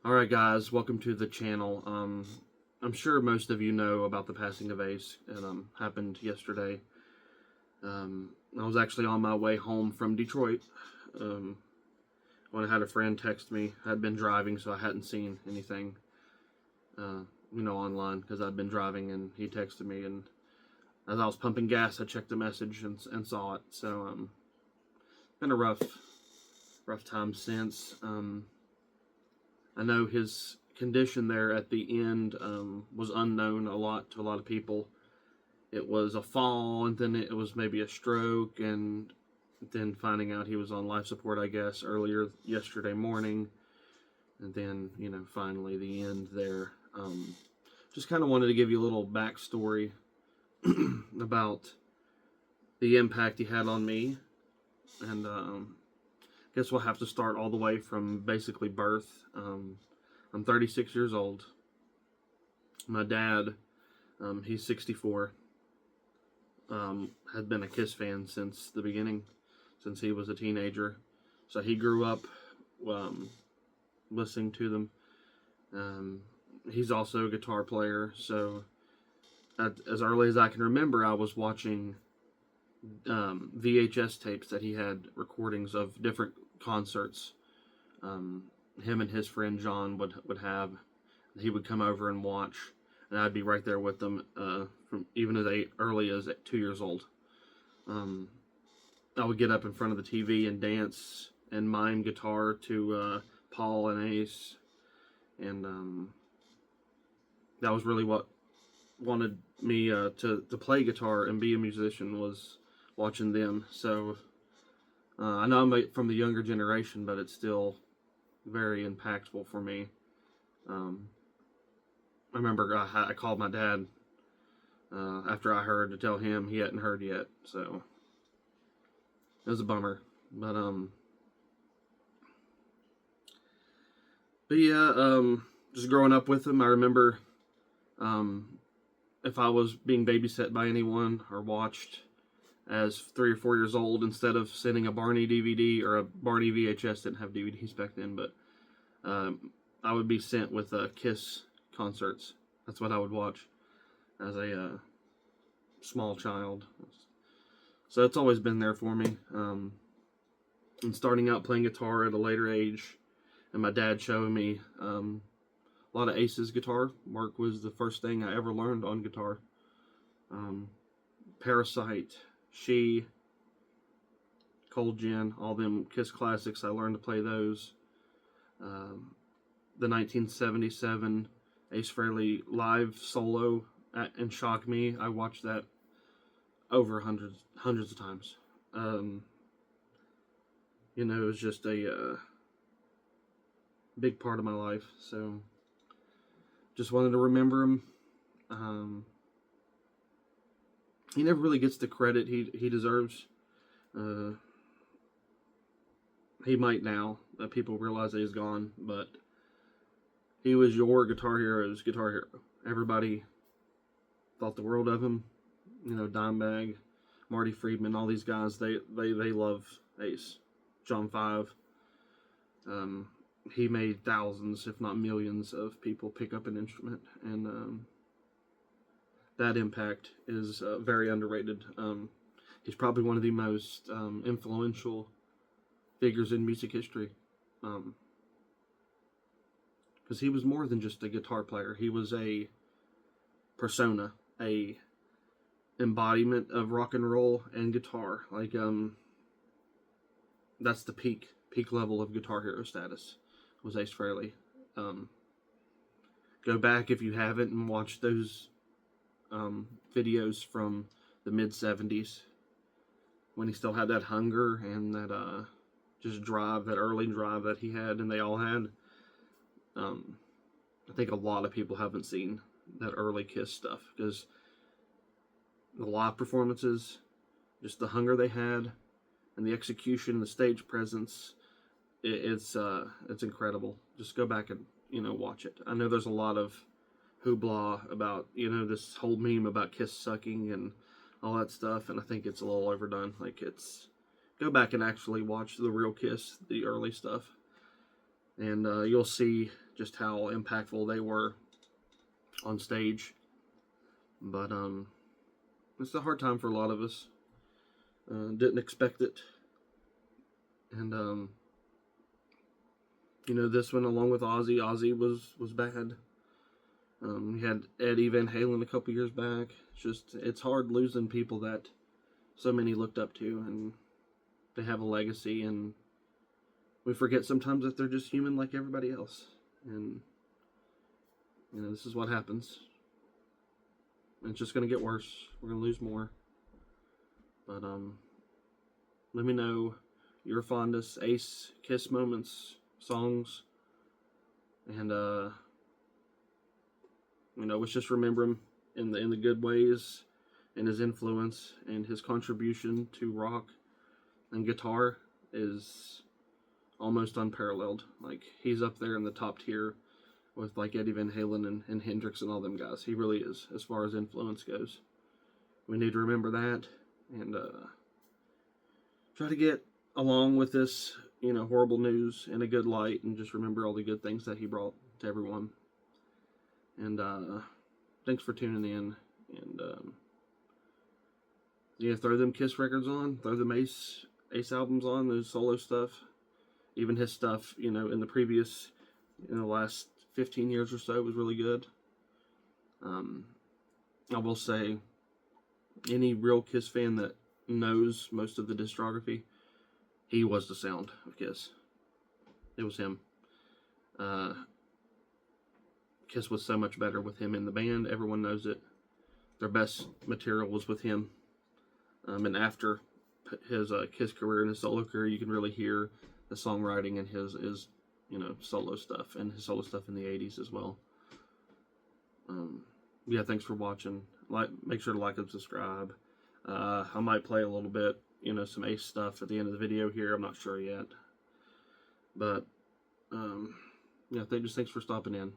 Alright guys, welcome to the channel. I'm sure most of you know about the passing of Ace. It happened yesterday. I was actually on my way home from Detroit when I had a friend text me. I had been driving, so I hadn't seen anything online because I'd been driving, and he texted me, and as I was pumping gas I checked the message and saw it. So been a rough time since. I know his condition there at the end was unknown to a lot of people. It was a fall, and then it was maybe a stroke, and then finding out he was on life support, I guess, earlier yesterday morning, and then, finally the end there. Just kind of wanted to give you a little backstory about the impact he had on me, and guess we'll have to start all the way from basically birth. I'm 36 years old. My dad, he's 64, had been a Kiss fan since the beginning, since he was a teenager. So he grew up listening to them. He's also a guitar player, so as early as I can remember, I was watching VHS tapes that he had, recordings of different concerts. Him and his friend John would have. He would come over and watch, and I'd be right there with them from even as early as 2 years old. I would get up in front of the TV and dance and mime guitar to Paul and Ace, and that was really what wanted me to play guitar and be a musician, was watching them. So I know I'm from the younger generation, but it's still very impactful for me. I remember I called my dad after I heard, to tell him he hadn't heard yet, so it was a bummer. But yeah, just growing up with him, I remember if I was being babysat by anyone or watched as 3 or 4 years old, instead of sending a Barney DVD or a Barney VHS, didn't have DVDs back then, but I would be sent with Kiss concerts. That's what I would watch as a small child. So it's always been there for me. And starting out playing guitar at a later age, and my dad showing me a lot of Ace's guitar work was the first thing I ever learned on guitar. Parasite, She, Cold Gin, all them Kiss classics, I learned to play those. The 1977 Ace Frehley live solo in Shock Me, I watched that over hundreds of times. It was just a big part of my life, so just wanted to remember him. He never really gets the credit he deserves. He might now that people realize that he's gone, but he was your guitar hero's guitar hero. Everybody thought the world of him. Dimebag, Marty Friedman, all these guys, they love Ace. John Five. He made thousands, if not millions, of people pick up an instrument, and that impact is very underrated. He's probably one of the most influential figures in music history, because he was more than just a guitar player. He was a persona, a embodiment of rock and roll and guitar. That's the peak level of guitar hero status, was Ace Frehley. Go back if you haven't and watch those videos from the mid-70s, when he still had that hunger and that just drive, that early drive that he had, and they all had. I think a lot of people haven't seen that early Kiss stuff, because the live performances, just the hunger they had, and the execution, the stage presence, it's incredible. Just go back and watch it. I know there's a lot of hoopla about this whole meme about Kiss sucking and all that stuff, and I think it's a little overdone. Go back and actually watch the real Kiss, the early stuff. and you'll see just how impactful they were on stage. But it's a hard time for a lot of us. Didn't expect it, and this one, along with Ozzy. Ozzy was bad. We had Eddie Van Halen a couple years back. It's hard losing people that so many looked up to, and they have a legacy, and we forget sometimes that they're just human like everybody else. And this is what happens. And it's just gonna get worse. We're gonna lose more. But let me know your fondest Ace Kiss moments, songs, and let's just remember him in the good ways, and his influence and his contribution to rock and guitar is almost unparalleled. Like, he's up there in the top tier with like Eddie Van Halen and Hendrix and all them guys. He really is, as far as influence goes. We need to remember that, and try to get along with this horrible news in a good light, and just remember all the good things that he brought to everyone. And thanks for tuning in, and throw them Kiss records on, throw them Ace albums on, those solo stuff, even his stuff in the previous last 15 years or so was really good. I will say, any real Kiss fan that knows most of the discography, he was the sound of Kiss. It was him. Kiss was so much better with him in the band. Everyone knows it. Their best material was with him. And after his Kiss career and his solo career, you can really hear the songwriting and his solo stuff, and his solo stuff in the 80s as well. Thanks for watching. Make sure to like and subscribe. I might play a little bit, some Ace stuff at the end of the video here. I'm not sure yet. But, thanks for stopping in.